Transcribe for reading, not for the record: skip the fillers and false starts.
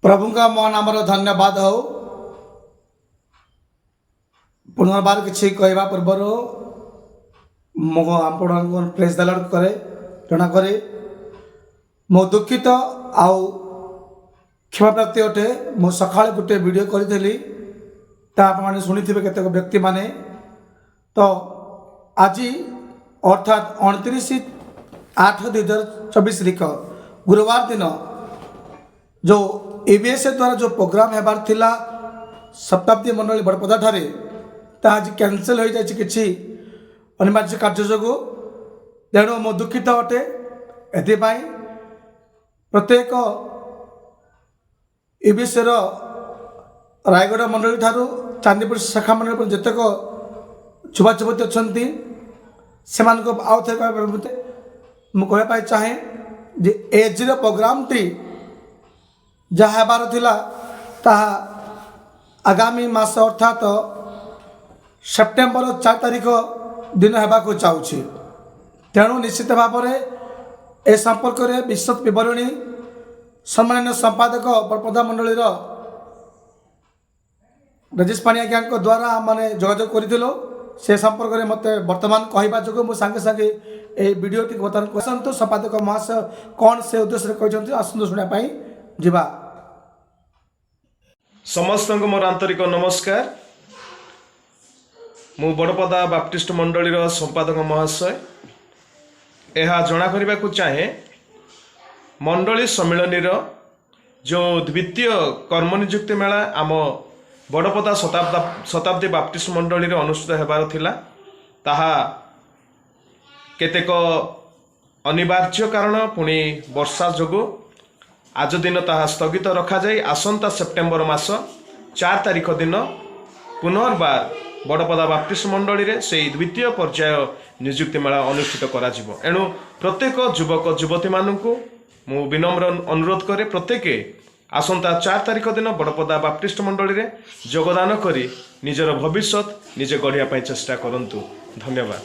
प्रभु का मन आमर धन्यवाद हो। पुनर्बार किसी कहवा पूर्वर आप प्रेस द लॉर्ड करे जना करे मो दुखित आउ क्षमा प्राप्ति अटे। मो सकाଳେ गोटे वीडियो करी आपने शुणी केतेक व्यक्ति माने तो आज अर्थात 29/8/2024 तारीख गुरुवार दिन जो एबीएस द्वारा जो प्रोग्राम हेबार थिला शताब्दी मंडली बड़पदा ठारे आज कैंसल हो जाए किसी अनिवार्य कार्य जो तेणु मो दुखित अटे। एपाई प्रत्येक एबीएस रायगढ़ मंडली ठारू चांदीपुर शाखा मंडल जितेक युवा युवती अच्छा से आउ थे मुझे चाहे जे एज प्रोग्राम टी जहाँ हेबार थिला ताहा आगामी मास अर्थात सेप्टेम्बर 4 तारीख दिन हेबाकु चाहूँगी। तेणु निश्चित भाव में ए संपर्क में विस्तृत विवरणी सम्माननीय संपादक बड़पदा मंडली राजेश पाणी आज्ञा द्वारा मैंने जोगाजोग करूँ से संपर्क में मत वर्तमान कहवा जो मुझे सांगे सांगे ये वीडियो टी बर्तमान कहतु संपादक महाशय कौन से उद्देश्य कहते आसतु शुणापी जीवा। समस्त मोर आंतरिक नमस्कार। मु बड़पदा बाप्टिस्ट मंडली संपादक महाशय यह जना करने को चाहे मंडली सम्मिलनी जो द्वितीय कर्म नियुक्ति मेला आम बड़पदा शताब्दी बाप्टिस्ट मंडली अनुष्ठित होबार थिला ताहा केतेक अनिवार्य कारण पुणी वर्षा जोगु आज दिन ताहा स्थगित रखा जाए आसंता सेप्टेम्बर मास 4 तारीख दिन पुनर्बार बड़पदा बाप्टिस्ट मंडली रे से द्वितीय पर्याय नियुक्ति मेला अनुष्ठित करा जिवो। एणु प्रत्येक युवक युवती मानू मु विनम्र अनुरोध करे प्रत्येक आसंता 4 तारीख दिन बड़पदा बाप्टिस्ट मंडली रे योगदान करी निजर भविष्य निजे गढ़िया चेष्टा करंतु। धन्यवाद।